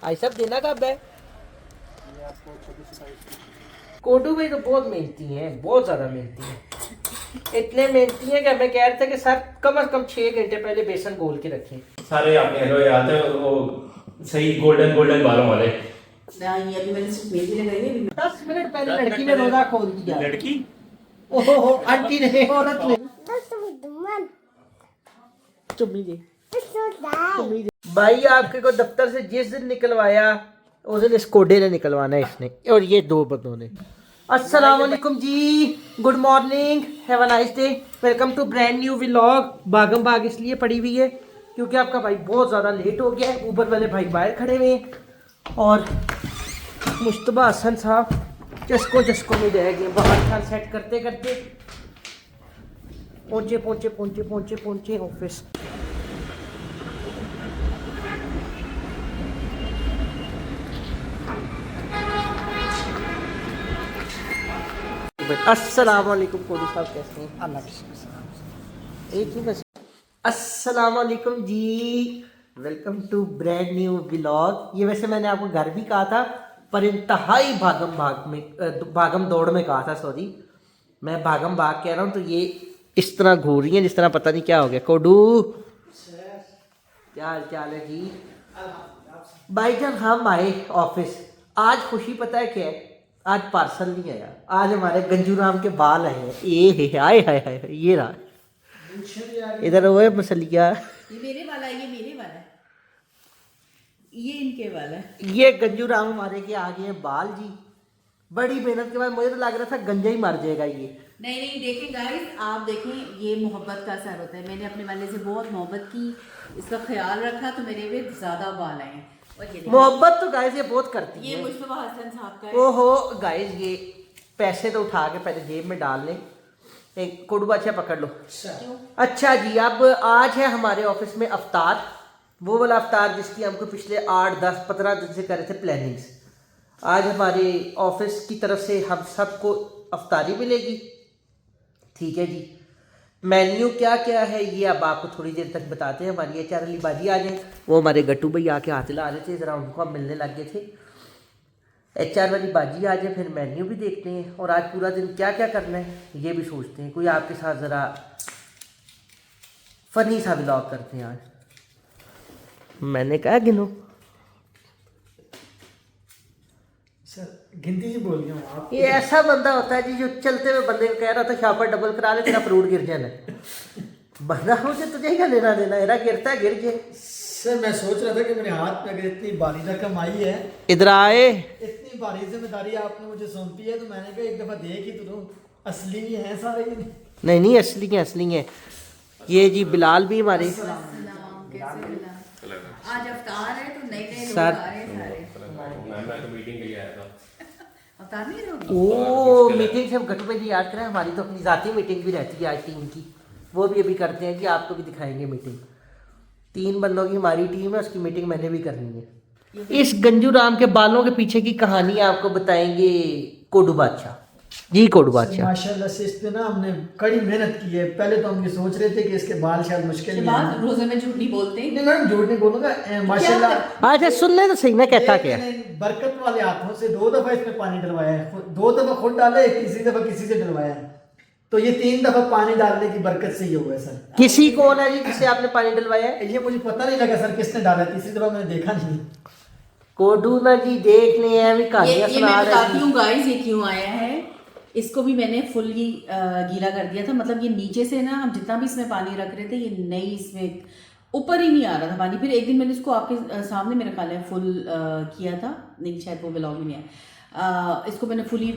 आई सब देना कब है? कोटू भाई तो बहुत मेहनती हैं, बहुत ज़्यादा मेहनती हैं। इतने मेहनती हैं कि हमें कह रहे थे कि सर कम से कम 6 घंटे पहले बेसन घोल के रखें। सारे आपके हेरो आते हैं वो सही गोल्डन गोल्डन बालों वाले। ये अभी मैंने सिर्फ मेहंदी लगाई है। 10 मिनट पहले लड़की ने रोजा खोल दिया। लड़की? ओहो आंटी ने, औरत ने। चुम्मी जी, चुम्मी जी। भाई आपके को दफ्तर से जिस दिन निकलवाया उस दिन इस कोडे ने निकलवाना है इसने और ये दो बंदों ने। अस्सलाम वालेकुम जी, good morning, have a nice day, welcome to brand new vlog. भागम भाग इसलिए पड़ी हुई है क्योंकि आपका भाई बहुत ज़्यादा लेट हो गया है। ऊबर वाले भाई बाहर खड़े हुए हैं और मुश्तबा हसन साहब चस्को में रह गए बाहर खान सेट करते करते। पहुँचे ऑफिस। अस्सलाम वालेकुम कोडी साहब, कैसे हैं? अल्लाह की शुक्र। एक ही बस। अस्सलाम वालेकुम जी, welcome to brand new vlog. ये वैसे मैंने आपको घर भी कहा था पर इंतहाई भागम दौड़ में कहा था, सॉरी मैं भागम भाग कह रहा हूँ। तो ये इस तरह घूर रही है जिस तरह पता नहीं क्या हो गया। कोडू क्या हाल चाल है जी? भाईजान हम आए ऑफिस, आज खुशी पता है क्या है? आज पार्सल नहीं आया, आज हमारे गंजू राम के बाल आए हैं। ये हाय हाय हाय, ये रहा इधर वो है मसलिया। ये मेरे वाला है, ये मेरे वाला है, ये इनके वाला है। ये गंजू राम हमारे के आ गए हैं बाल जी। बड़ी मेहनत के बाद मुझे तो लग रहा था गंजा ही मर जाएगा ये। नहीं देखें गाइस, आप देखें ये मोहब्बत का असर होता है। मैंने अपने वाले से बहुत मोहब्बत की, इसका ख्याल रखा तो मेरे भी ज्यादा बाल आए हैं। मोहब्बत तो गाइस ये बहुत करती है। ये मुश्तबा हसन साहब का है। ओहो गाइस, ये पैसे तो उठा के पहले जेब में डाल लें। एक कुड़बा अच्छा पकड़ लो। अच्छा जी, अब आज है हमारे ऑफिस में अफ्तार, वो वाला अफ्तार जिसकी हमको पिछले 8 10 15 दिन से कर रहे थे प्लानिंग्स। आज हमारे ऑफिस की तरफ से हम सबको अफ्तारी मिलेगी। ठीक है जी, मेन्यू क्या क्या है ये अब आपको थोड़ी देर तक बताते हैं। हमारी एचआर अली बाजी आ जाए, वो हमारे गट्टू भाई आके हाथ ला रहे थे, ज़रा उनको हम मिलने लग गए थे। एचआर वाली बाजी आ जाए, फिर मेन्यू भी देखते हैं और आज पूरा दिन क्या क्या करना है ये भी सोचते हैं। कोई आपके साथ ज़रा फनी सा व्लॉग करते हैं आज। मैंने कहा गिनो सर, गिनती ही बोल रहा हूँ आप। ये ऐसा बंदा होता है जी जो चलते हुए बंदे को कह रहा था शापर डबल करा ले, तेरा फ्रूट गिर जाना। बंदा मुझे तुझे क्या लेना देना, एरा गिरता गिर जाए। सर मैं सोच रहा था कि मेरे हाथ में अगर इतनी भारी रकम आई है, इधर आए, इतनी भारी जिम्मेदारी आपने मुझे सौंपी है, तो मैंने कहा एक दफा देख ही तो असली भी है सारे। नहीं असली है। ये जी बिलाल भी हमारे आज अफ्तार है तो नए नए लोग सर। आ रहे हैं सारे। मैं तो मीटिंग के लिए आया था। अफ्तार नहीं रहोगे? ओ मीटिंग से हम गट्टू भाई जी याद करें, हमारी तो अपनी ज़ाती मीटिंग भी रहती है आज टीम की, वो भी अभी करते हैं कि आपको भी दिखाएंगे मीटिंग। 3 बंदों की हमारी टीम है, उसकी मीटिंग मैंने भी करनी है। इस गंजू राम के बालों के पीछे की कहानी आपको बताएंगे कोडू बादशाह जी। कोडू बादशाह माशाल्लाह से इस पे ना हमने कड़ी मेहनत की है। पहले तो हम ये सोच रहे थे कि इसके बाल शायद मुश्किल के ही बाद हैं। रोजे में झूठ नहीं बोलते। नहीं मैडम झूठ नहीं बोलूंगा, माशाल्लाह अच्छा सुनने तो सही ना कहता क्या है। एक बरकत वाले हाथों से 2 दफा इसमें पानी डलवाया है, 2 दफा खुद डाले, तीसरी दफा किसी से डलवाया है, तो ये 3 दफा पानी डालने की बरकत से ही हुआ है सर। किसी कौन है जी जिससे आपने पानी डलवाया है? ये मुझे पता नहीं लगा सर किसने डाला, तीसरी दफा मैंने देखा नहीं। कोडू ना जी देख ले हैं भी ये कहानियां मैं सुना बताती रहे हूँ गाइस ये क्यों आया है। इसको भी मैंने फुल्ली गीला कर दिया था, मतलब ये नीचे से ना हम जितना भी इसमें पानी रख रहे थे ये नहीं, इसमें ऊपर ही नहीं आ रहा था पानी। फिर एक दिन मैंने इसको आपके सामने मेरे ख्याल है फुल किया था, नहीं शायद वो ब्लॉग में नहीं आया। इसको मैंने फुली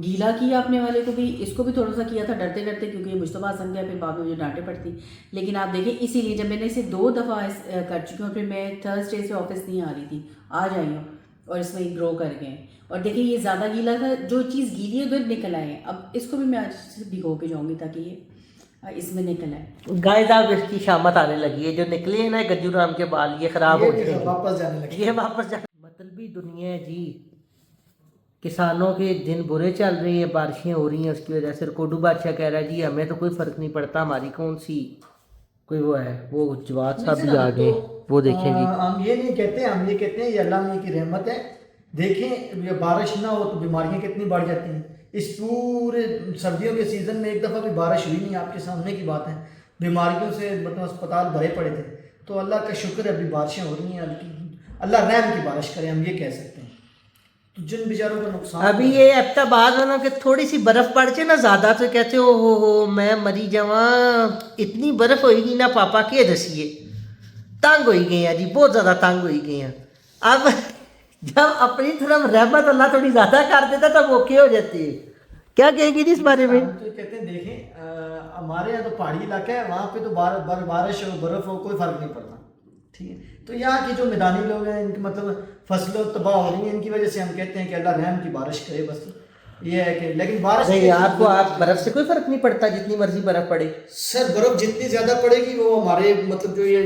गीला किया, अपने वाले को भी, इसको भी थोड़ा सा किया था डरते डरते क्योंकि ये मुश्तबा हसन गया, फिर बाद में मुझे डांटे पड़ती। लेकिन आप देखें इसीलिए जब मैंने इसे 2 दफ़ा कर चुकी हूँ, फिर मैं थर्सडे से ऑफिस नहीं आ रही थी, आज आई हूँ और इसमें ग्रो कर गए। और देखिए ये ज़्यादा गीला था, जो चीज़ गीली है उधर निकल आए। अब इसको भी मैं आज से भिगो के जाऊँगी ताकि ये इसमें निकल आए। गाय साहब इसकी शामत आने लगी है, जो निकले हैं ना गज्जू राम के बाल ये खराब हो जाएंगे, वापस जाने लगे। ये वापस जा। मतलबी दुनिया है जी, किसानों के दिन बुरे चल रहे हैं, बारिशें हो रही हैं, उसकी वजह से कोडू बादशाह कह रहा है जी हमें तो कोई फ़र्क नहीं पड़ता, हमारी कोई वो है, वो जवाद साहब भी आ गए, वो देखेंगे। हम ये नहीं कहते, हम ये कहते हैं ये अल्लाह मियां की रहमत है। देखें ये बारिश ना हो तो बीमारियां कितनी बढ़ जाती हैं। इस पूरे सर्दियों के सीज़न में एक दफ़ा भी बारिश हुई नहीं, आपके सामने की बात है। बीमारियों से मतलब अस्पताल भरे पड़े थे। तो अल्लाह का शुक्र है अभी बारिशें हो रही हैं, अल्लाह रहम की बारिश करे, हम ये कह सकते हैं। तो जिन बेचारों को नुकसान अभी ये अब्ताबाद वालों के थोड़ी सी बर्फ पड़ जाए ना ज़्यादा तो कहते हो मैं मरी जावा, इतनी बर्फ होगी ना पापा के दसिए, तंग हो गए हैं जी, बहुत ज़्यादा तंग हो गए हैं। अब जब अपनी तरफ रहमत अल्लाह थोड़ी ज़्यादा कर देता तब ओके हो जाती है। क्या कहेंगे जी इस बारे में? हम तो कहते हैं देखें हमारे यहाँ तो पहाड़ी इलाका है, वहाँ पे तो बारिश हो बर्फ हो कोई फ़र्क नहीं पड़ता, ठीक है। तो यहाँ के जो मैदानी लोग हैं इनकी मतलब फसलों तबाह हो रही हैं, इनकी वजह से हम कहते हैं कि अल्लाह रहम की बारिश करे, बस ये है कि। लेकिन बारिश नहीं, आपको आप बर्फ से कोई फ़र्क नहीं पड़ता, जितनी मर्जी बर्फ पड़े। सर बर्फ़ जितनी ज़्यादा पड़ेगी वो हमारे मतलब जो ये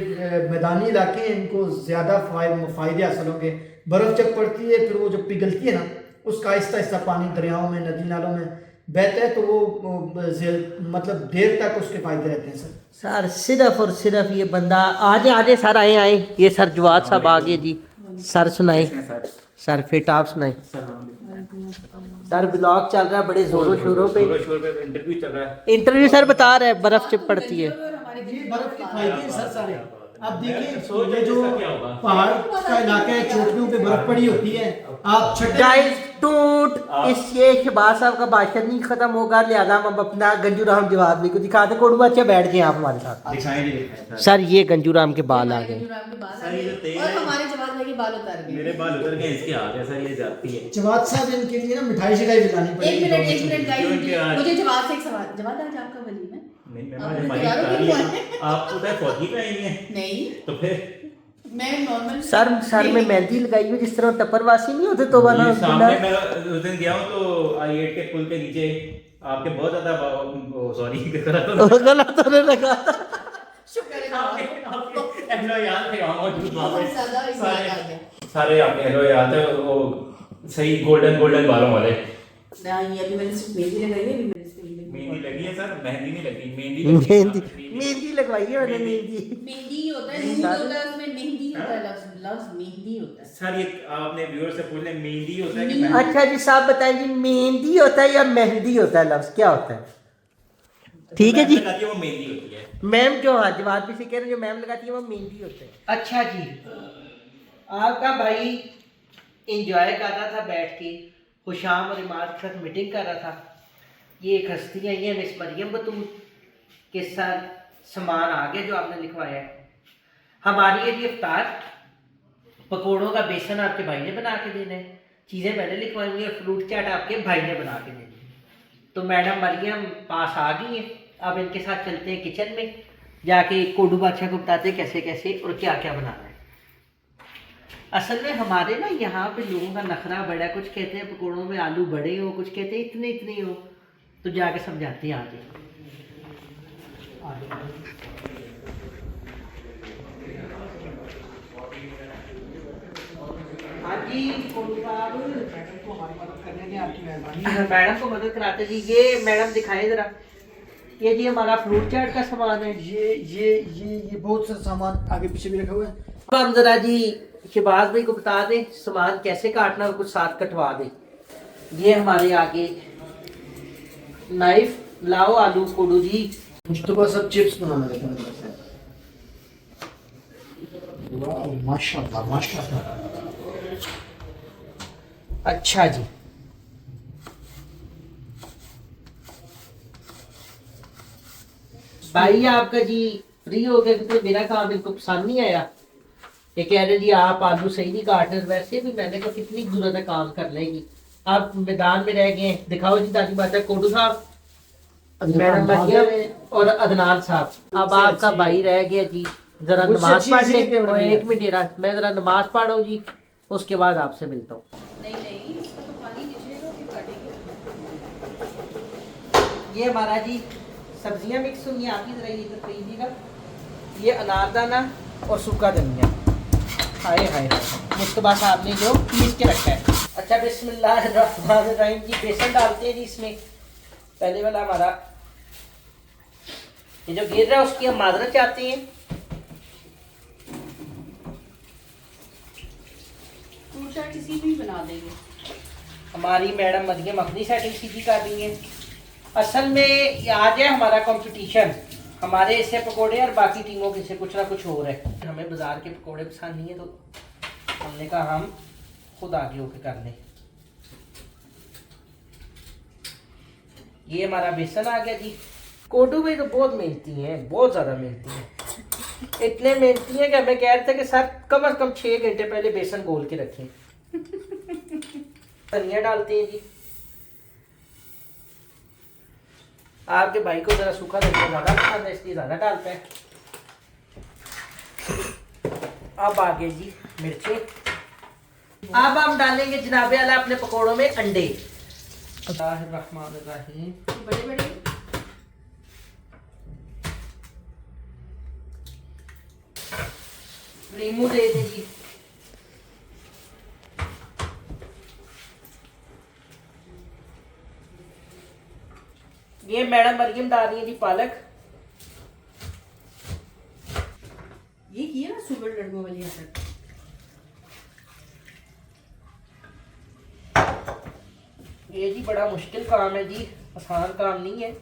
मैदानी इलाके हैं इनको ज़्यादा फ़ायदे हासिल होंगे। बर्फ़ जब पड़ती है फिर वो जब पिघलती है ना, उसका आहिस्ता आहिस्ता पानी दरियाओं में नदी नालों में बहता है, तो वो मतलब देर तक उसके फ़ायदे रहते हैं सर। सिर्फ और सिर्फ ये बंदा आजे सर आए ये सर जवाद साहब आ गए जी। सर सुनाए सर, फिट आप सुनाए सर। ब्लॉग चल रहा है बड़े जोरों शोरों पे, इंटरव्यू चल रहा है। इंटरव्यू सर बता रहे हैं बर्फ जब पड़ती है। ये बर्फ के फायदे हैं सर सारे। आप देखिए सोच ये जो इसका क्या होगा? पहाड़ का इलाका है, चोटियों पे बर्फ पड़ी होती है। आप छठे गाइस टूट इस ये शहबाज साहब का भाषण नहीं खत्म होगा, लिहाजा हम अपना गंजू राम जवाब भी को दिखाते। कोडू बच्चे बैठ गए आप हमारे साथ। दिखाएं सर ये गंजू राम के बाल आ गए। और हमारे जवाब के बाल उतर गए। मेरे बाल उतर गए, इसके आ गए सर, ये जाती है। जवाद साहब इनके लिए ना मिठाई शिठाई भी लानी एक पड़ेगी। मिनट गाइस, मुझे जवाब से एक सवाल। जवाब आज आपका वलीम है? नहीं आप मैं मुझे तैयार हो क्यों आए? आप पता है फौजी पे आई हैं, नहीं, तो फिर मैं नॉर्मल सर में मेहंदी लगाई हुई जिस तरह टप्परवासी नहीं होते तो वाला ये सामने मैं उस दिन गया हूँ तो I8 के पुल के नीचे आपके बहुत ज्यादा सॉरी गलत होने लगा। शुक्र है आपके एम्प्लॉयाल थे वहाँ मौजूद, बहुत ज्यादा इस्तेमाल आ गया। सारे आपके एम्प्लॉयाल थे, वो सही गोल्डन बालों वाले। ना ये अभी मैंने सिर्फ मेहंदी लगाई है, अभी मैंने सिर्फ मेहंदी लगी है सर, मेहंदी नहीं लगी, मेहंदी लगवाई है मैंने। मेहंदी होता है, नूर होता है, उसमें मेहंदी होता है, लफ्ज मेहंदी होता है। सर ये आपने व्यूअर से पूछ लें मेहंदी होता है कि मेहंदी? अच्छा जी साहब बताएं जी, मेहंदी होता है या मेहंदी होता है, लफ्ज क्या होता है? ठीक है जी, लगाती है वो मेहंदी होती है। मैम क्यों? हाँ जवाब भी से कह रहे हैं, जो मैम लगाती है वो मेहंदी होता है। अच्छा जी, आपका भाई एंजॉय कर रहा था बैठ के, खुशाम और इमाद के साथ मीटिंग कर रहा था। ये एक हस्ती आई है मिस मरियम बतूल के साथ सामान आ गया जो आपने लिखवाया है। हमारी ये इफ्तार पकौड़ों का बेसन आपके भाई ने बना के देना है, चीज़ें मैंने लिखवाई हुई है, फ्रूट चाट आपके भाई ने बना के देनी है। तो मैडम मरियम पास आ गई है, अब इनके साथ चलते हैं किचन में, जाके कोडू बादशाह को बताते हैं कैसे कैसे और क्या क्या बनाना है। असल में हमारे ना यहाँ पे लोगों का नखरा बड़ा, कुछ कहते हैं पकौड़ों में आलू बड़े हो, कुछ कहते हैं इतने इतने हो, तो जाके समझाते हैं आगे। हाँ जी कोडू साहब, मैडम को मदद कराते जी। ये मैडम दिखाएं जरा, ये जी हमारा फ्रूट चाट का सामान है। ये बहुत सा सामान आगे पीछे भी रखा हुआ है। अब हम जरा जी शहबाज भाई को बता दें सामान कैसे काटना और कुछ साथ कटवा दें। ये हमारे आगे नाइफ लाओ आलू कोडू जी। मुश्तबा सब चिप्स बनाना रहता है। वाह माशाल्लाह माशाल्लाह। अच्छा जी, भाई आपका जी फ्री हो गया क्योंकि मेरा काम इनको पसंद नहीं आया। ये कह रहे जी आप आलू सही नहीं काट रहे। वैसे भी मैंने कहा कितनी जरूरत है काम कर लेगी, आप मैदान में रह गए। दिखाओ जी दादी बात है कोडू साहब, मैडम मरियम और अदनान साहब। अब आपका भाई रह गया जी, जरा नमाज पढ़ ले। एक मिनट जरा मैं जरा नमाज पढ़ा जी, उसके बाद आपसे मिलता हूँ। नहीं इसका तो पानी निचलेगा फिर काटेंगे। ये हमारा जी सब्जियां मिक्स हुई हैं, आप ही जरा ये तो लीजिएगा। ये अनारदाना और सूखा धनिया, हाय हाय मुस्तफा साहब ने जो पीस के रखा है। अच्छा बिस्मिल्लाहिर्रहमानिर्रहीम जी, बेसन डालते हैं जी इसमें। पहले वाला हमारा ये जो गिर रहा है उसकी हम माजरत चाहते हैं। किसी भी बना देंगे। हमारी मैडम मरियम अपनी सेटिंग सीधी कर रही है। असल में आज है हमारा कंपटीशन, हमारे इससे पकोड़े और बाकी टीमों के से कुछ ना कुछ हो रहा है। हमें बाजार के पकोड़े पसंद नहीं है तो हमने कहा हम खुद आगे होके कर लें। ये हमारा बेसन आ गया जी। कोडू भाई तो बहुत मेहनती हैं, बहुत ज़्यादा मेहनती हैं। इतने मेहनती हैं कि हमें कह रहे थे कि सर कम से कम 6 घंटे पहले बेसन घोल के रखें। धनिया डालते हैं जी। आपके भाई को जरा सूखा धनिया ज़्यादा पसंद है इसलिए ज़्यादा डालता है। अब आगे जी मिर्ची। अब हम डालेंगे जनाबे आला अपने पकोड़ों में अंडे। रहमानिर्रहीम। बड़े बड़े नींबू दे दें जी। ये मैडम मरियम डाल रही है जी पालक। ये किया ना सुगर लड़कों वाली हरकत। ये जी बड़ा मुश्किल काम है जी, आसान काम नहीं है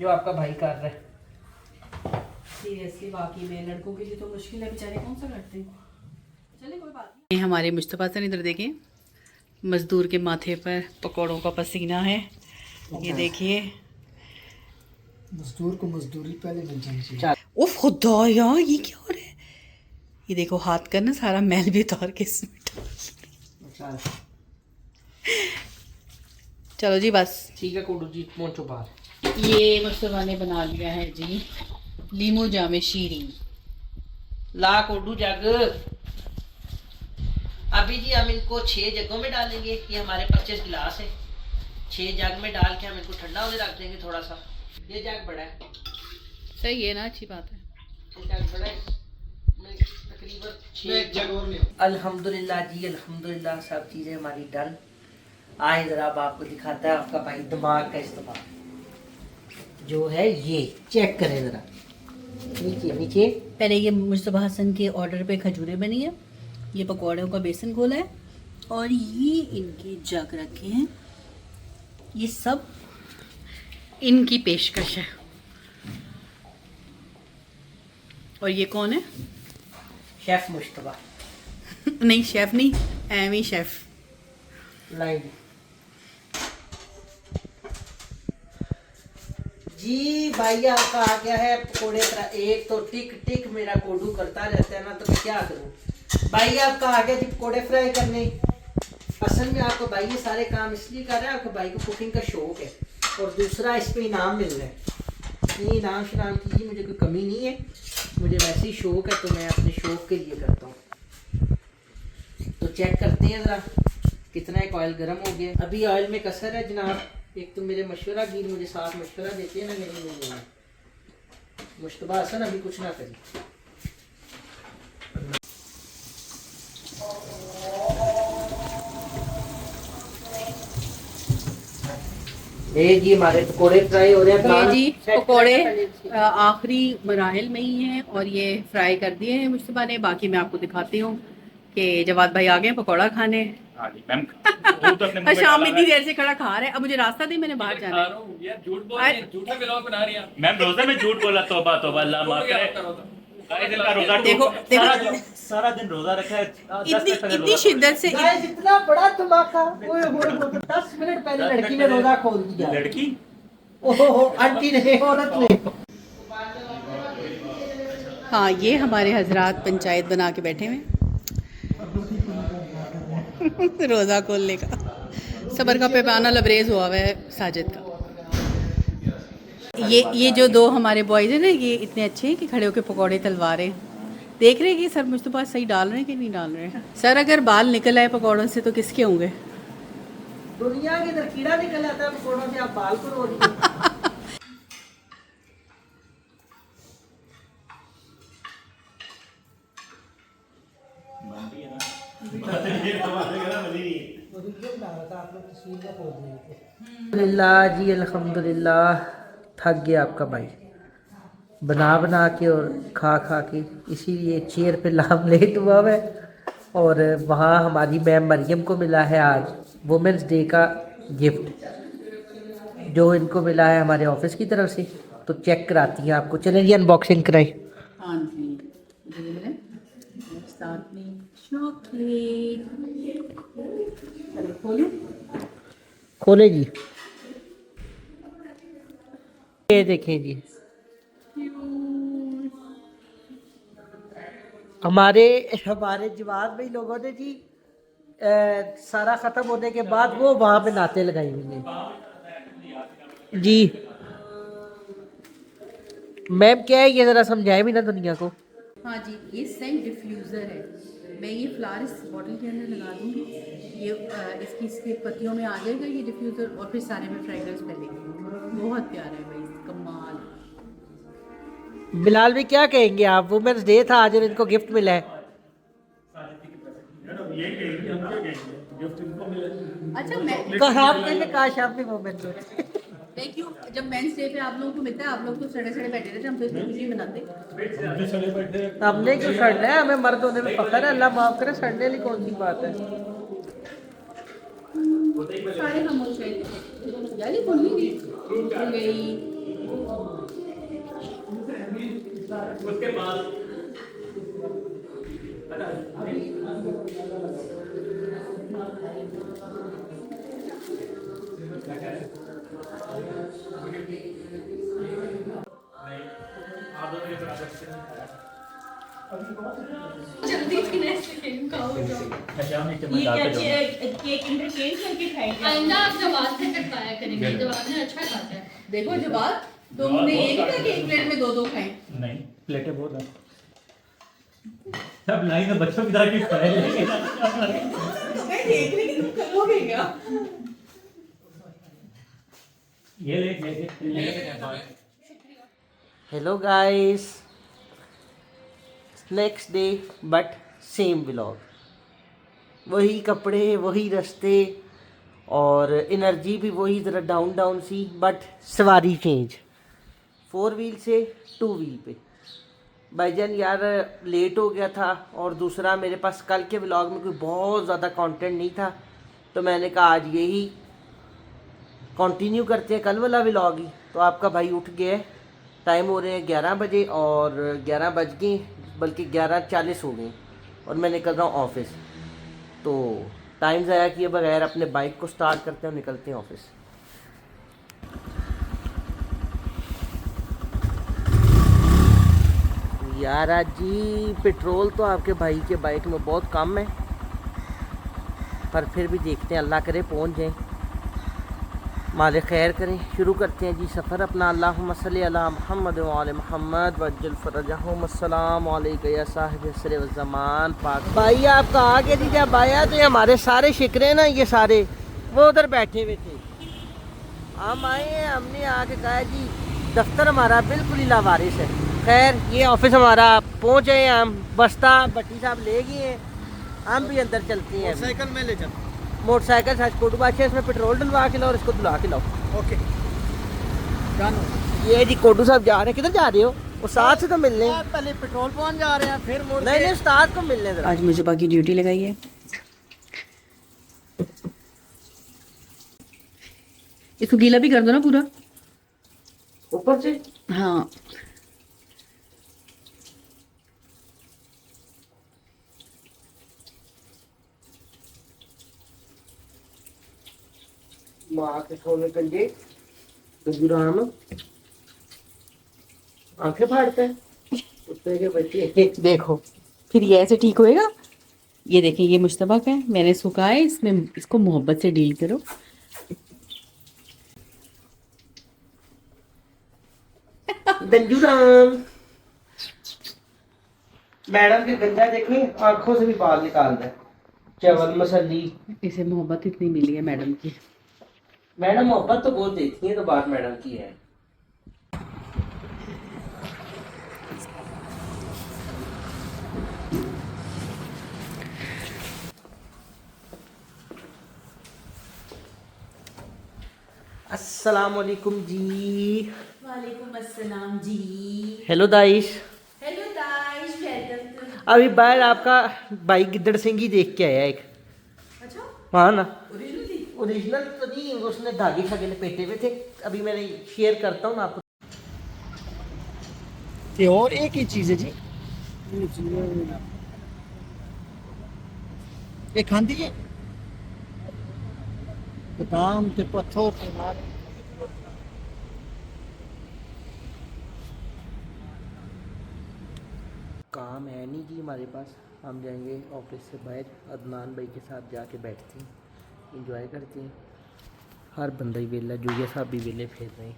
जो आपका भाई कर रहा है। सीरियसली वाकई में लड़कों के लिए तो मुश्किल है, बेचारे कौन सा करते हैं। चलिए कोई बात नहीं। हमारे मुस्तफ़ा सर इधर देखें, मजदूर के माथे पर पकौड़ों का पसीना है। ये देखिए, मजदूर को मजदूरी पहले मिल जानी चाहिए। उफ खुदा यार ये क्या हो रहा है। ये देखो हाथ का ना सारा मैल भी उतार के इसमें डाल। चलो जी बस ठीक है कोडू जी, पहुंचो बाहर। ये मुस्तफ़ा ने बना लिया है जी लीमू जामे शीरी। ला कोडू जग। अभी जी हम इनको 6 जगों में डालेंगे। ये हमारे 25 गिलास है। 6 जग में डाल के हम इनको ठंडा होने रख देंगे थोड़ा सा। ये जग बड़ा है। सही है ना, अच्छी बात है। ये जग बड़ा है, तकरीबन 6 अल्हम्दुलिल्लाह जी, अल्हम्दुलिल्लाह सब चीज़ें हमारी डन। आए जरा अब आपको दिखाता है आपका भाई दिमाग का इस्तेमाल जो है। ये चेक करें जरा, नीचे नीचे। पहले ये मुस्तफ़ा हसन के ऑर्डर पे खजूरें बनी है, ये पकौड़ों का बेसन घोला है और ये इनके जग रखे हैं। ये सब इनकी पेशकश है। और ये कौन है? शेफ मुश्तबा। नहीं शेफ नहीं, एम ही शेफ। लाइन जी भाई आपका आ गया है पकोड़े का। एक तो टिक टिक मेरा कोडू करता रहता है ना, तो मैं क्या करूं। भाई आपका आ गया जी पकोड़े फ्राई करने। असल में आपको भाई ये सारे काम इसलिए कर रहा है, आपको भाई को कुकिंग का शौक है और दूसरा इस पे इनाम मिल रहा है। ये इनाम शिनाम की मुझे कोई कमी नहीं है, मुझे वैसे ही शौक है तो मैं अपने शौक के लिए करता हूँ। तो चेक करते हैं ज़रा कितना एक ऑयल गर्म हो गया। अभी ऑयल में कसर है जनाब। एक तो मेरे मशवरा गिर मुझे साथ मशवरा देते हैं ना मेरे लिए मुश्तबा हसन, अभी कुछ ना करी। ये जी हमारे पकोड़े फ्राई हो रहे हैं। ये जी पकोड़े आखिरी मराहिल में ही हैं और ये फ्राई कर दिए हैं मुस्तफ़ा ने। बाकी मैं आपको दिखाती हूँ कि जवाद भाई आ गए पकोड़ा खाने। शाम इतनी देर से खड़ा खा रहा है। अब मुझे रास्ता दी, मैंने बाहर जाना है। झूठा व्लॉग बना रही है मैम। रोजा में झूठ बोला, तौबा तौबा, अल्लाह माफ करे। देखो देखो सारा दिन रोजा रखा है। इतनी शिद्दत से गाइस इतना बड़ा धमाका। 10 मिनट पहले लड़की ने रोजा खोल दिया। लड़की ओहो आंटी ने, औरत ने। हाँ ये हमारे हजरात पंचायत बना के बैठे हुए रोज़ा खोलने का। सबर का पैमाना लबरेज हुआ हुआ है साजिद का। ये जो दो हमारे बॉयज़ हैं ना, ये इतने अच्छे हैं कि खड़े होकर पकौड़े तलवा रहे हैं। देख रहे हैं कि सर मुस्तफ़ा सही डाल रहे हैं कि नहीं डाल रहे हैं। सर अगर बाल निकल आए पकौड़ों से तो किसके होंगे? दुनिया के अंदर कीड़ा निकल आता है पकौड़ों से, आप बाल को रो रही हैं। अल्हम्दुलिल्लाह जी, अल्हम्दुलिल्लाह। थक गया आपका भाई। बना बना के और खा खा के, इसीलिए चेयर पे लाम लेट हुआ है। और वहाँ हमारी मैम मरियम को मिला है आज वुमेंस डे का गिफ्ट, जो इनको मिला है हमारे ऑफिस की तरफ से। तो चेक कराती हैं आपको। चलें जी अनबॉक्सिंग कराएं। हाँ जी, स्टार्ट में चॉकलेट। चलो खोलो। खोले जी। ये देखें जी, हमारे हमारे जवाब में लोगों ने जी सारा ख़त्म होने के बाद वो वहाँ पे नाते लगाई हुई हैं जी। मैम क्या है ये, ज़रा समझाए भी ना दुनिया को। हाँ जी, ये सेंट डिफ्यूज़र है। मैं ये फ्लावर इस बॉटल के अंदर लगा दूँगी, ये इसकी पत्तियों में आ जाएगा ये डिफ्यूज़र, और फिर सारे में फ्रेगरेंस फैलेगी। बहुत प्यारा है भाई, कमाल। बिलाल भी क्या कहेंगे आप, वुमेन्स डे था आज और इनको गिफ्ट मिला है। अच्छा, मैं कहा आपने काश आप भी वुमेन्स होते। Thank you. जब मेंस डे पे आप लोगों को मिलता है, आप लोग तो सड़े सड़े बैठे रहते हैं, हम तो इसमें खुशी मनाते। हमने क्यों सड़ना है, हमें मर्द होने में फख्र है। अल्लाह माफ करे, सड़ने वाली कौन सी बात है। सारे खामोश हैं। यार ये खुल गई। उसके बाद जल्दी खाओ जाओ। अच्छा हम नीचे ये में क्या डाल के केक इंटरचेंज करके खाएंगे? आइंदा आप जवाब से कटवाया करेंगे, जवाब ने अच्छा खाता है। देखो जवाब, तुमने एक ही एक प्लेट में दो खाए। नहीं, प्लेटें बहुत हैं। सब लाइन में बच्चों की तरह की खाए लेंगे। मैं देख रही हूं, तुम करोगे क्या? ये ले। Hello guys, next day but same vlog, वही कपड़े वही रास्ते और एनर्जी भी वही, ज़रा डाउन डाउन सी, बट सवारी चेंज, 4 व्हील से 2 व्हील पे। भाईजान यार लेट हो गया था, और दूसरा मेरे पास कल के व्लॉग में कोई बहुत ज़्यादा कंटेंट नहीं था, तो मैंने कहा आज यही कंटिन्यू करते हैं, कल वाला व्लॉग ही। तो आपका भाई उठ गया है, टाइम हो रहे हैं 11 बजे, और 11 बज गए, बल्कि 11:40 हो गए, और मैं निकल रहा हूँ ऑफिस। तो टाइम ज़ाया किए बगैर अपने बाइक को स्टार्ट करते हैं और निकलते हैं ऑफिस। यारा जी पेट्रोल तो आपके भाई के बाइक में बहुत कम है, पर फिर भी देखते हैं, अल्लाह करे पहुंच जाएं, मालिक खैर करें। शुरू करते हैं जी सफ़र अपना। अल्लाहुम्मा सल्ली अला मुहम्मद व आले मुहम्मद वज्जल फरजहुम, अस्सलाम वालेकुम या साहिब असर व ज़मान पाक। भाई आपका आगे जी जब आया तो ये हमारे सारे शिकरे ना, ये सारे वो उधर बैठे हुए थे। हम आए हैं, हमने आके कहा जी दफ्तर हमारा बिल्कुल ही लावारिस है। खैर ये ऑफिस हमारा पहुँच गए, हम बस्ता भट्टी साहब ले गए हैं, हम भी अंदर चलते हैं। साइकिल में ले चल। मोटरसाइकिल सच कोटू बादशाह, इसमें पेट्रोल डलवा के लाओ और इसको धुला के लाओ। ओके जानो। ये जी कोटू साहब जा रहे हैं, किधर जा रहे हो? वो साथ से तो मिलने। पहले पेट्रोल पहुंच जा रहे हैं, फिर मोड़ नहीं नहीं उस्ताद को मिलने जरा। आज मुझे बाकी ड्यूटी लगाई है। इसको गीला भी कर दो ना पूरा ऊपर से। हाँ, माँ के सोने कंजे गुराम आंखें फाड़ता है कुत्ते के बच्चे। देखो फिर ये ऐसे ठीक होएगा। ये देखें, ये मुश्तबा का है, मैंने सुखाया है, इसमें इसको मोहब्बत से डील करो। गंजू राम मैडम के गंजा देखें, आंखों से भी बाल निकाल दे। चावल मसली, इसे मोहब्बत इतनी मिली है मैडम की। मैडम मोहब्बत तो बहुत देती है, तो बात मैडम की है। अस्सलाम वालेकुम जी। वालेकुम अस्सलाम जी। हेलो दाइश। हेलो दाइश, वेलकम टू। अभी बाहर आपका भाई गिद्दड़ सिंह ही देख के आया एक। अच्छा, हाँ ना, ओरिजिनल थी? ओरिजिनल तो नहीं, उसने धागे शागे लपेटे हुए थे। अभी मैंने शेयर करता हूँ आपको। ये और एक ही चीज़ है जी, ये खांदी है काम ते पत्थर पे मार। काम है नहीं जी हमारे पास, हम जाएंगे ऑफिस से बाहर, अदनान भाई के साथ जाके बैठते हैं, इंजॉय करते हैं। हर बंदा ही वेला, जोगिया साहब भी वेले फिर रहे हैं।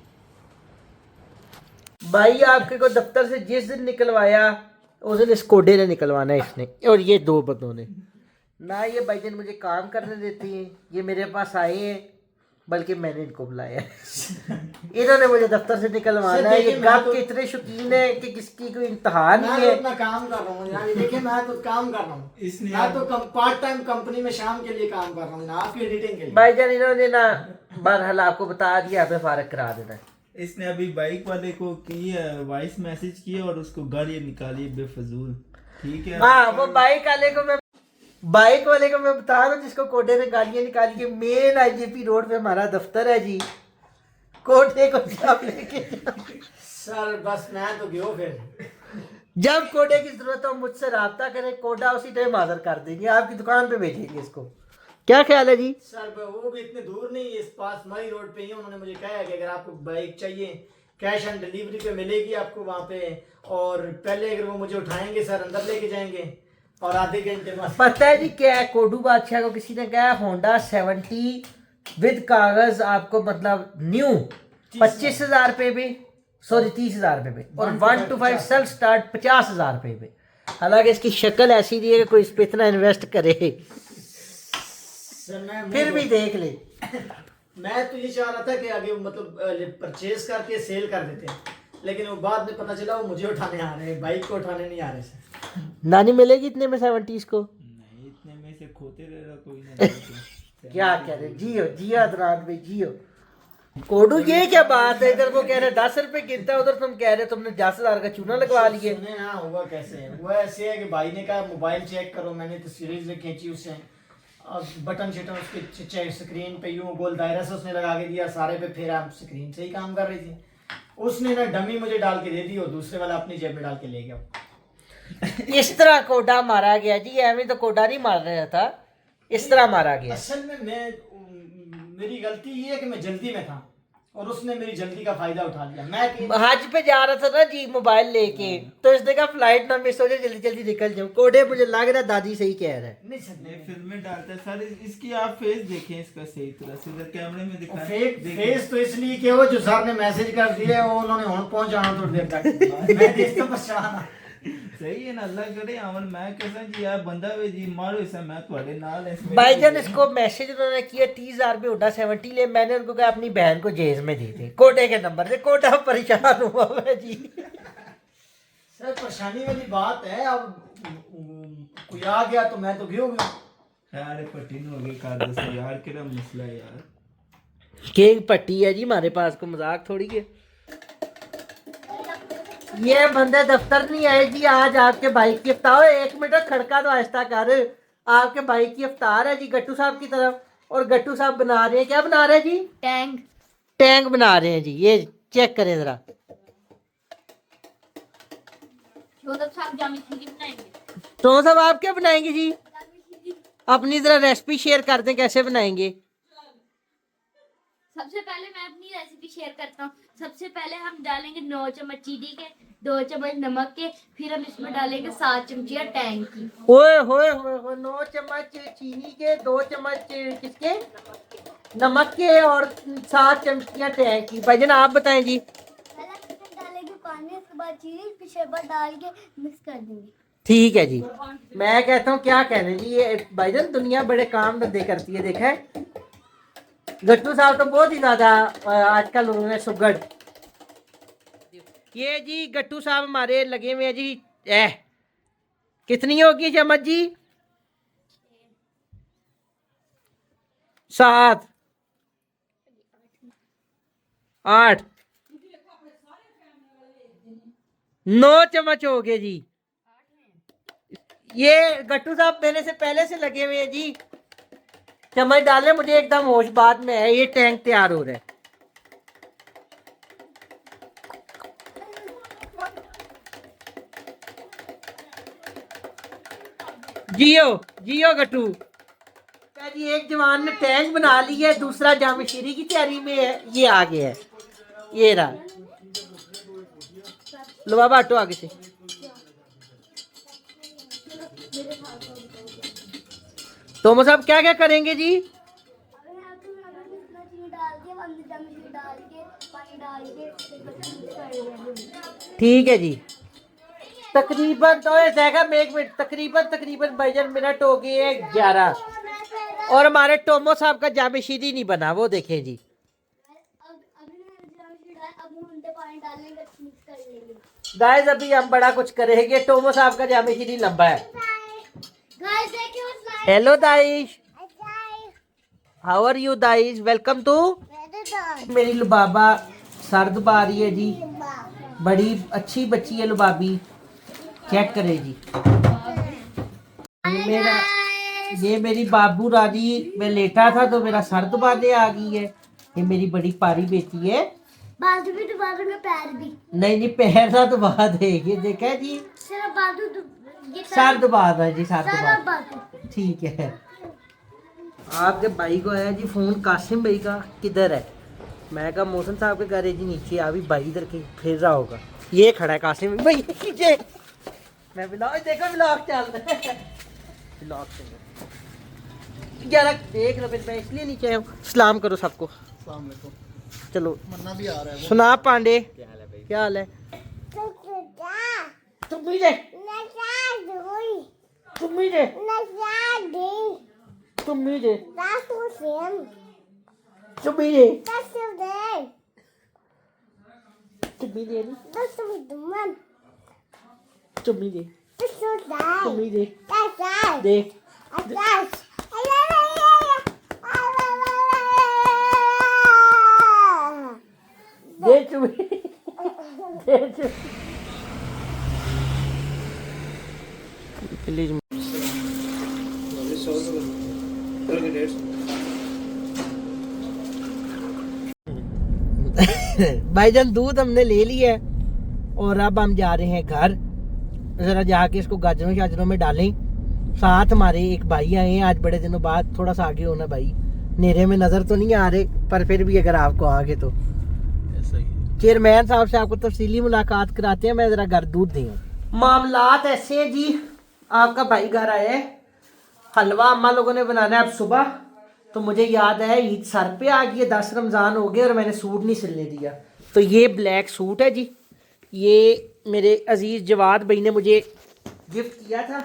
भाई आपके को दफ्तर से जिस दिन निकलवाया उस दिन इस कोडे ने निकलवाना है इसने, और ये दो बंदों ने ना, ये भाईजान मुझे काम करने देती हैं, ये मेरे पास आए हैं, बल्कि मैंने इनको बुलाया है। इन्होंने मुझे दफ्तर से निकलवाना है। ये गप के इतने शौकीन है कि किसकी कोई इंतहा नहीं मैं है। अपना काम कर रहा हूँ यार, ये देखिए मैं तो काम कर रहा हूँ, मैं तो पार्ट टाइम कंपनी में शाम के लिए काम कर रहा हूँ, आपकी एडिटिंग के लिए। भाईजान इन्होंने ना बहरहाल आपको बता दिया, यहाँ पे फारग करा देना है। इसने अभी बाइक वाले को की वॉइस मैसेज किया और उसको गाली निकाली बेफजूल। ठीक है, हाँ, वो बाइक वाले को मैं बता रहा हूँ, जिसको कोडे ने गालियाँ निकाली है। मेन आईजीपी रोड पे हमारा दफ्तर है जी, कोडे को आप लेके जाओ। सर बस मैं तो गयो फिर। जब कोडे की जरूरत हो मुझसे रब्ता करें, कोडा उसी टाइम हाजिर कर देंगे, आपकी दुकान पे भेजेंगे इसको। क्या ख्याल है जी? सर वो भी इतने दूर नहीं है, इस पास मई रोड पे ही है। उन्होंने मुझे कहा है कि अगर आपको बाइक चाहिए कैश ऑन डिलीवरी पे मिलेगी आपको वहाँ पे, और पहले अगर वो मुझे उठाएंगे सर अंदर लेके जाएंगे, और आधे घंटे बाद। पता है जी क्या है, कोडू बादशाह को किसी ने कहा होंडा 70 विद कागज आपको मतलब न्यू 25,000 रुपये में, सॉरी 30,000 रुपये में, और 1 to 5 सेल्फ स्टार्ट 50,000 रुपये में। हालांकि इसकी शक्ल ऐसी नहीं है कि कोई इस पे इतना इन्वेस्ट करे, सर मैं फिर भी देख ले। मैं तो ये चाह रहा था कि आगे मतलब परचेज करके सेल कर देते हैं, लेकिन वो बाद में पता चला वो मुझे उठाने आ रहे हैं, बाइक को उठाने नहीं आ रहे सर। नानी मिलेगी इतने में 70s को? नहीं इतने में से खोते रहेगा कोई ना। क्या कह रहे, जियो जियो अदनान भाई जियो। कोडू ये क्या बात है, इधर वो कह रहे 10 रुपए गिनता है, उधर तुम कह रहे तुमने 10,000 का चूना लगवा लिए। सुने ना हुआ कैसे है, वो ऐसे है कि भाई ने कहा मोबाइल चेक करो, मैंने तो सीरीज खींची उससे, और बटन शटन उसके स्क्रीन पे यूं गोल दायरा से उसने लगा के दिया सारे पे, फिर आप स्क्रीन से ही काम कर रही थी। उसने ना डमी मुझे डाल के दे दी और दूसरे वाला अपनी जेब में डाल के ले गया। इस तरह कोडा मारा गया जी, एवं तो कोडा नहीं मार रहा था, इस तरह मारा गया। असल में मेरी गलती ये है कि मैं जल्दी में था और उसने मेरी जल्दी का फायदा उठा लिया। मैं हज पे जा रहा था ना जी मोबाइल लेके, तो इसने कहा फ्लाइट ना मिस हो जाए, जल्दी जल्दी निकल जाऊं। कोडे मुझे लग रहा है दादी सही कह रहा है। नहीं सर ये फिल्में डालता है सर, इसकी आप फेस देखें इसका सही तरह से, इधर कैमरे में दिखाएं। फेस तो इसलिए कि वो जो सर ने मैसेज कर दिया है वो उन्होंने वहां पहुंचाना थोड़ी देर तक। मैं देख तो परेशान। सही है ना, अल्लाह करे अमन मैं कैसा जी यार बंदा वे जी मारो इसे, मैं तुम्हारे नाल है इसमें। भाईजान इसको मैसेज उन्होंने किया 30,000 रुपये होंडा 70 ले, मैंने उनको कहा अपनी बहन को जेज में दे दे, कोटे के नंबर से। कोटा परेशान हुआ मैं जी। सर परेशानी वाली बात है, अब कोई आ गया तो मैं तो गिर गया यार पट्टी हो गई कर दो यार, केड़ा मसला है यार। केक पट्टी है जी हमारे पास, को मजाक थोड़ी है। ये बंदे दफ्तर नहीं आए जी आज, आपके बाइक की इफ्तार। 1 मिनट खड़का तो आहिस्ता कर, आपके बाइक की इफ्तार है जी गट्टू साहब की तरफ, और गट्टू साहब बना रहे हैं, क्या बना रहे हैं जी? टैंक बना रहे हैं जी। ये चेक करें जरा। तो साहब आप क्या बनाएंगे जी? अपनी जरा रेसिपी शेयर कर दें, कैसे बनाएंगे? सबसे पहले मैं अपनी रेसिपी शेयर करता हूँ। सबसे पहले हम डालेंगे 9 चम्मच चीनी के, 2 चम्मच नमक के, फिर हम इसमें डालेंगे 7 चमचियाँ टैंक की। ओए होए होए, 9 चम्मच चीनी के, 2 चम्मच किसके? नमक के, और 7 चमचियाँ टैंक की। भाईजान आप बताएं जी। पहले डालेंगे पानी, उसके बाद चीनी, फिर शरबत डाल के मिक्स कर देंगे। ठीक है जी। मैं कहता हूँ क्या कहने जी, ये भाईजान दुनिया बड़े काम धंधे करती है। देखा है गट्टू साहब तो बहुत ही ज्यादा आजकल उन्होंने सुगड़। ये जी गट्टू साहब हमारे लगे हुए हैं जी। कितनी होगी चम्मच जी? 7 8 9 चम्मच हो गए जी। ये गट्टू साहब देने से पहले से लगे हुए हैं जी। चम्मच डालने मुझे एकदम होश बाद में है। ये टैंक तैयार हो रहा है। जियो जियो गट्टू जी। एक जवान ने टैंक बना लिया है, दूसरा जामशीरी की तैयारी में है। ये आ गया है, ये रहा। लो बाबा हटो आगे से। तो साहब क्या क्या करेंगे जी? ठीक है जी। तकरीबन तो एक मिनट, तकरीबन भाईजान मिनट हो गए हैं 11 और हमारे टोमो साहब का जामशीरी नहीं बना, वो देखें जी। गाइस अभी हम बड़ा कुछ करेंगे। टोमो साहब का जामशीरी लंबा है। हेलो दाइश, हाउ आर यू दाइश? Welcome to. मेरी लुबाबा सर दबा रही है जी, बड़ी अच्छी बच्ची है लुबाबी। चेक करें जी। ये मेरी बाबू रानी, मैं लेटा था तो मेरा सर दबाने आ गई है। ये मेरी बड़ी पारी बेटी है। बाजू भी दबा दूंगा, पैर भी नहीं पैर ना दबा देगी। देखा है जी, सिर्फ बाजू सर दबा रहा है जी, सर दबा। ठीक है। आपके भाई को आया जी फोन, कासिम भाई का, किधर है? मैं कहा मौसम साहब के घर है जी नीचे। अभी भाई इधर के फिर रहा होगा। ये खड़ा है कासिम भाई नीचे। मैं ब्लॉग देखो, ब्लॉग चल रहा है, ब्लॉग चल रहा है। 11 फिर मैं इसलिए नीचे आया हूँ। सलाम करो सबको। चलो मन्ना भी आ रहा है। सुना पांडे, क्या हाल है? तुम्ही जे भाईजान दूध हमने ले लिया है और अब हम जा रहे हैं घर। जरा जाके इसको गाजरों शाजरों में डालें। साथ हमारे एक भाई आए हैं आज बड़े दिनों बाद। थोड़ा सा आगे होना भाई, नेरे में नजर तो नहीं आ रहे, पर फिर भी अगर आपको आगे तो ऐसा ही। चेयरमैन साहब से आपको तफसीली मुलाकात कराते हैं। मैं जरा घर दूध दी हूँ। मामलात ऐसे हैं जी। आपका भाई घर आया है, हलवा अम्मा लोगों ने बनाना है अब सुबह। तो मुझे याद है ईद सर पे आ गई है, 10 रमज़ान हो गए और मैंने सूट नहीं सिलने दिया। तो ये ब्लैक सूट है जी, ये मेरे अजीज़ जवाद भाई ने मुझे गिफ्ट किया था।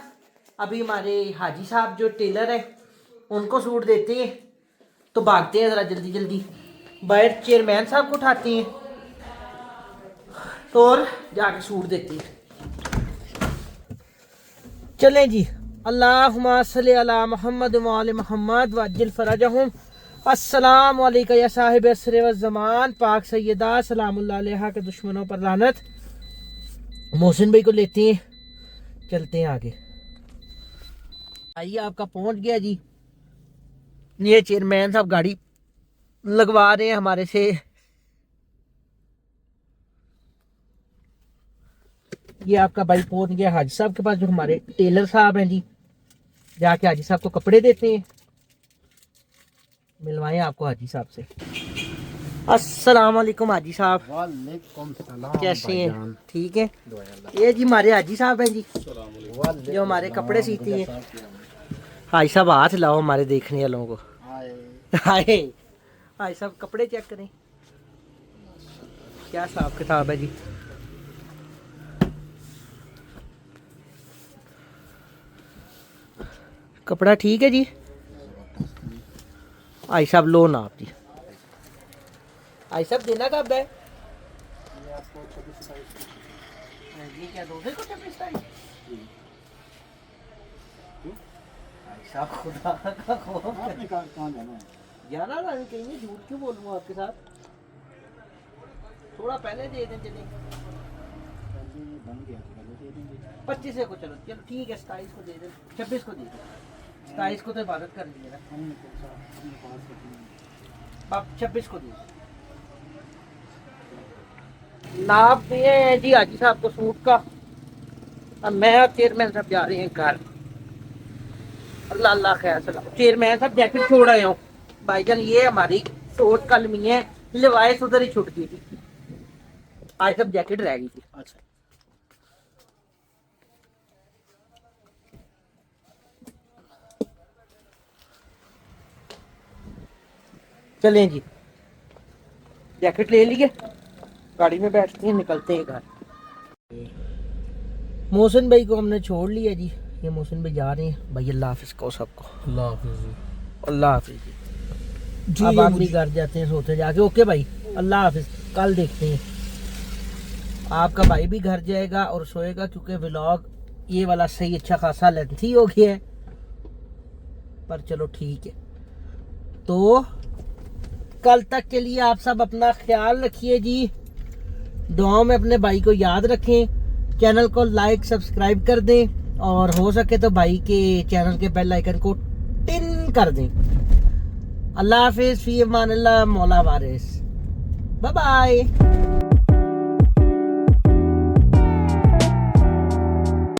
अभी हमारे हाजी साहब जो टेलर है उनको सूट देते हैं तो भागते हैं ज़रा जल्दी जल्दी। बाहर चेयरमैन साहब को उठाते हैं तो और जाके सूट देते हैं। चलें जी। अल्लाहुम्मा सल्ली अला मुहम्मद व आले मुहम्मद वअज्जिल फरजहुम। अस्सलाम वालेकुम या साहिब असर व ज़मान। पाक सैयदा सलामुल्लाह अलैहा के दुश्मनों पर लानत। मोहसिन भाई को लेते हैं, चलते हैं आगे। आइए आपका पहुंच गया जी। ये चेयरमैन साहब गाड़ी लगवा रहे हैं हमारे से। ये आपका भाई पहुंच गया हाजी साहब के पास, जो हमारे टेलर साहब हैं जी। जाके हाजी साहब को कपड़े देते हैं, मिलवाएं आपको हाजी साहब से। अस्सलाम वालेकुम हाजी साहब। वालेकुम सलाम। कैसे हैं? ठीक है। ये जी हमारे हाजी साहब हैं जी, जो हमारे कपड़े सीती हैं। हाजी साहब हाथ लाओ हमारे देखने वालों को। हाय हाजी साहब कपड़े चेक करें, क्या हिसाब किताब है जी। कपड़ा ठीक है जी। आई साहब लो ना आप जी। आई साहब देना कब है? ये क्या दोगे को 26 साहब खुदा का खौफ। आपने कहाँ जाना है? जाना ना कहीं, झूठ क्यों बोलूँ आपके साथ। थोड़ा पहले दे दें चले। 25 को चलो चलो ठीक है, 27 को दे दे, 26 को दे दे, 27 को तो इबादत कर लिए ना, अब 26 को दे दे। नाप दिए हैं जी हाजी साहब को सूट का। अब मैं और चेयरमैन साहब जा रहे हैं घर। अल्लाह अल्लाह खैर सलाम। चेयरमैन साहब जैकेट छोड़ आए हो भाईजान, ये हमारी सोच कलमी है, लिवाइस उधर ही छूट गई थी, आज सब जैकेट रह गई थी। अच्छा चलें जी, जैकेट ले लिए, गाड़ी में बैठते हैं, निकलते हैं घर। मोहसिन भाई को हमने छोड़ लिया जी, ये मोहसिन भाई जा रहे हैं। भाई अल्लाह हाफिज को सबको, अल्लाह हाफिज़। अल्लाह हाफिज जी। अब आप भी घर जाते हैं, सोते जाके। ओके भाई, अल्लाह हाफिज, कल देखते हैं। आपका भाई भी घर जाएगा और सोएगा, क्योंकि व्लॉग ये वाला सही अच्छा खासा लेंथी हो गया है, पर चलो ठीक है। तो कल तक के लिए आप सब अपना ख्याल रखिए जी, दुआओं में अपने भाई को याद रखें, चैनल को लाइक सब्सक्राइब कर दें, और हो सके तो भाई के चैनल के बेल आइकन को टिन कर दें। अल्लाह हाफिज, फी अमान अल्लाह, मौला वारिस, बाय बाय।